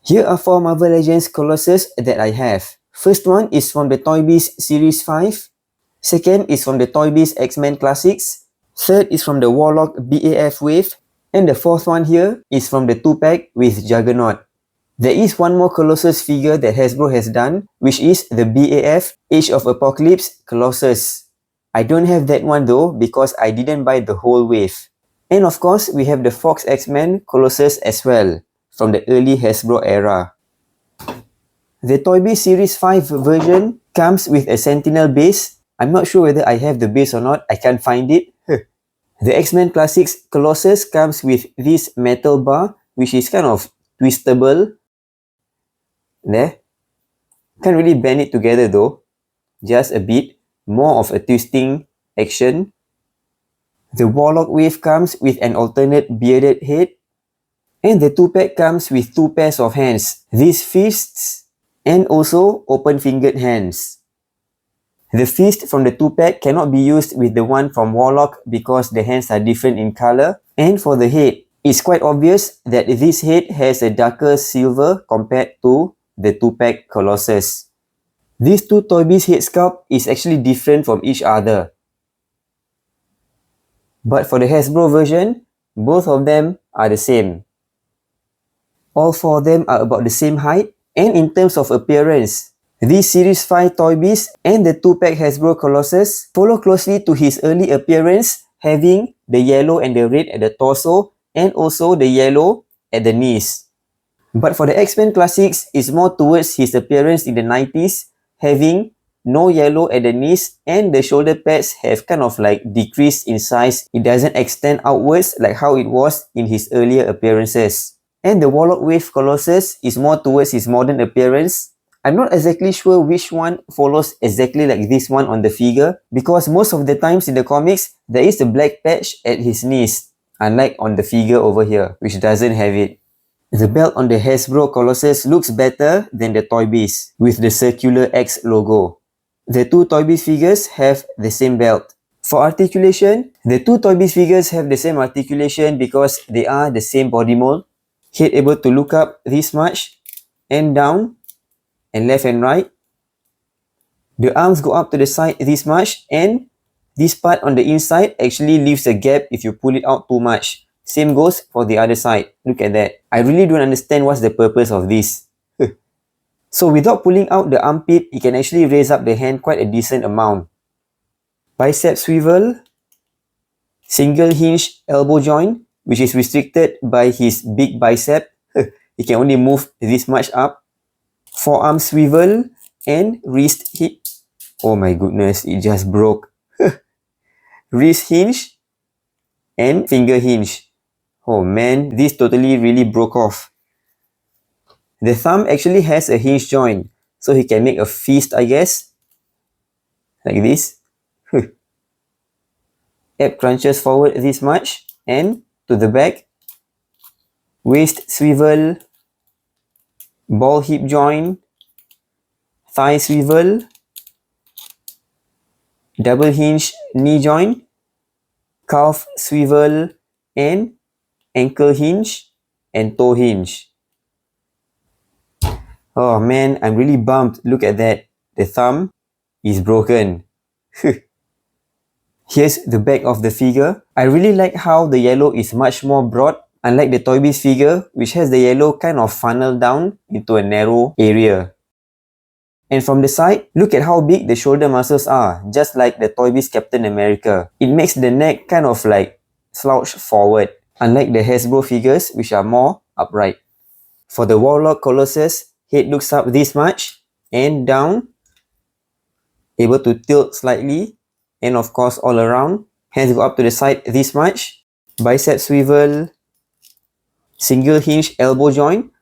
Here are 4 Marvel Legends Colossus that I have. First one is from the Toybiz Series 5. Second is from the Toybiz X-Men Classics. Third is from the Warlock BAF Wave. And the fourth one here is from the 2-pack with Juggernaut. There is one more Colossus figure that Hasbro has done, which is the BAF Age of Apocalypse Colossus. I don't have that one though because I didn't buy the whole wave. And of course, we have the Fox X-Men Colossus as well, from the early Hasbro era. The Toybiz Series 5 version comes with a Sentinel base. I'm not sure whether I have the base or not, I can't find it. The X-Men Classics Colossus comes with this metal bar, which is kind of twistable. There. Can't really bend it together though. Just a bit. More of a twisting action. The Warlock wave comes with an alternate bearded head. And the 2-pack comes with 2 pairs of hands. These fists and also open-fingered hands. The fist from the 2-pack cannot be used with the one from Warlock because the hands are different in color. And for the head, it's quite obvious that this head has a darker silver compared to the 2-pack Colossus. These two Toybiz head sculpt is actually different from each other. But for the Hasbro version, both of them are the same. All 4 of them are about the same height, and in terms of appearance, this Series 5 Toybiz and the 2-pack Hasbro Colossus follow closely to his early appearance, having the yellow and the red at the torso and also the yellow at the knees. But for the X-Men Classics, it's more towards his appearance in the 90s, having no yellow at the knees and the shoulder pads have kind of like decreased in size. It doesn't extend outwards like how it was in his earlier appearances. And the Warlock Wave Colossus is more towards his modern appearance. I'm not exactly sure which one follows exactly like this one on the figure because most of the times in the comics, there is a black patch at his knees, unlike on the figure over here, which doesn't have it. The belt on the Hasbro Colossus looks better than the Toybiz with the circular X logo. The 2 Toybiz figures have the same belt. For articulation, the 2 Toybiz figures have the same articulation because they are the same body mold. Head able to look up this much and down and left and right. The arms go up to the side this much and this part on the inside actually leaves a gap if you pull it out too much. Same goes for the other side. Look at that. I really don't understand what's the purpose of this. So without pulling out the armpit, you can actually raise up the hand quite a decent amount. Bicep swivel. Single hinge elbow joint, which is restricted by his big bicep. He can only move this much up. Forearm swivel and wrist hip. Oh my goodness, it just broke. Wrist hinge and finger hinge. Oh man, this totally really broke off. The thumb actually has a hinge joint, so he can make a fist, I guess. Like this. Ab crunches forward this much and to the back. Waist swivel. Ball hip joint. Thigh swivel. Double hinge knee joint. Calf swivel and ankle hinge and toe hinge. Oh man, I'm really bummed. Look at that. The thumb is broken. Here's the back of the figure. I really like how the yellow is much more broad, unlike the Toybiz figure, which has the yellow kind of funneled down into a narrow area. And from the side, look at how big the shoulder muscles are, just like the Toybiz Captain America. It makes the neck kind of like slouch forward, unlike the Hasbro figures, which are more upright. For the Warlock Colossus, head looks up this much and down, able to tilt slightly, and of course all around. Hands go up to the side this much. Bicep swivel, single hinge elbow joint,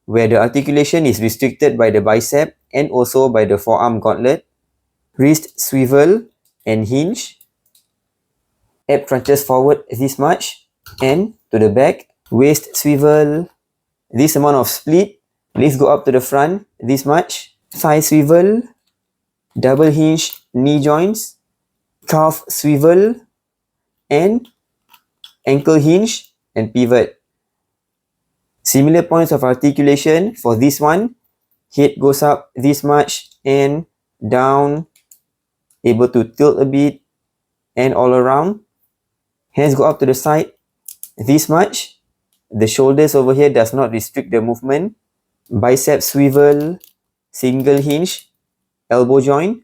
where the articulation is restricted by the bicep and also by the forearm gauntlet. Wrist swivel and hinge. Ab crunches forward this much and to the back. Waist swivel, this amount of split. Legs go up to the front this much. Thigh swivel, double hinge knee joints, calf swivel and ankle hinge and pivot. Similar points of articulation for this one. Head goes up this much and down, able to tilt a bit and all around. Hands go up to the side this much. The shoulders over here does not restrict the movement. Bicep swivel, single hinge, elbow joint.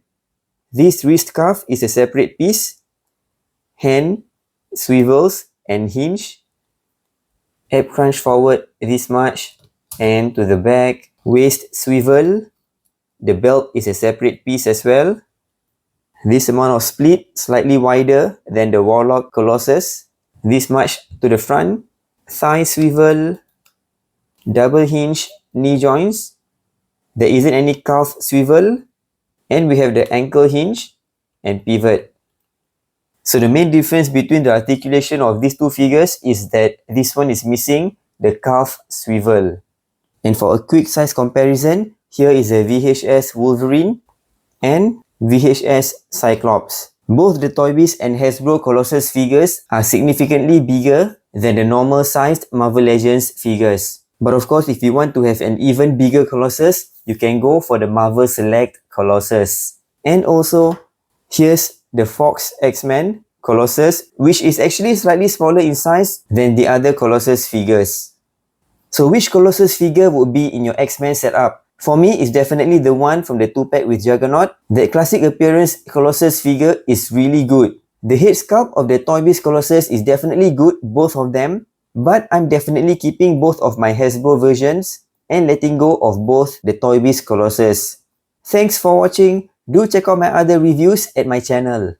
This wrist cuff is a separate piece. Hand swivels and hinge. Ab crunch forward this much and to the back. Waist swivel. The belt is a separate piece as well. This amount of split, slightly wider than the Warlock Colossus. This much to the front. Thigh swivel. Double hinge knee joints. There isn't any calf swivel. And we have the ankle hinge and pivot. So the main difference between the articulation of these two figures is that this one is missing the calf swivel. And for a quick size comparison, here is a VHS Wolverine and VHS Cyclops. Both the Toybiz and Hasbro Colossus figures are significantly bigger than the normal sized Marvel Legends figures. But of course, if you want to have an even bigger Colossus, you can go for the Marvel Select Colossus. And also, here's the Fox X-Men Colossus, which is actually slightly smaller in size than the other Colossus figures. So which Colossus figure would be in your X-Men setup? For me, it's definitely the one from the 2-pack with Juggernaut. The classic appearance Colossus figure is really good. The head sculpt of the Toybiz Colossus is definitely good, both of them. But I'm definitely keeping both of my Hasbro versions and letting go of both the Toybiz Colossus. Thanks for watching. Do check out my other reviews at my channel.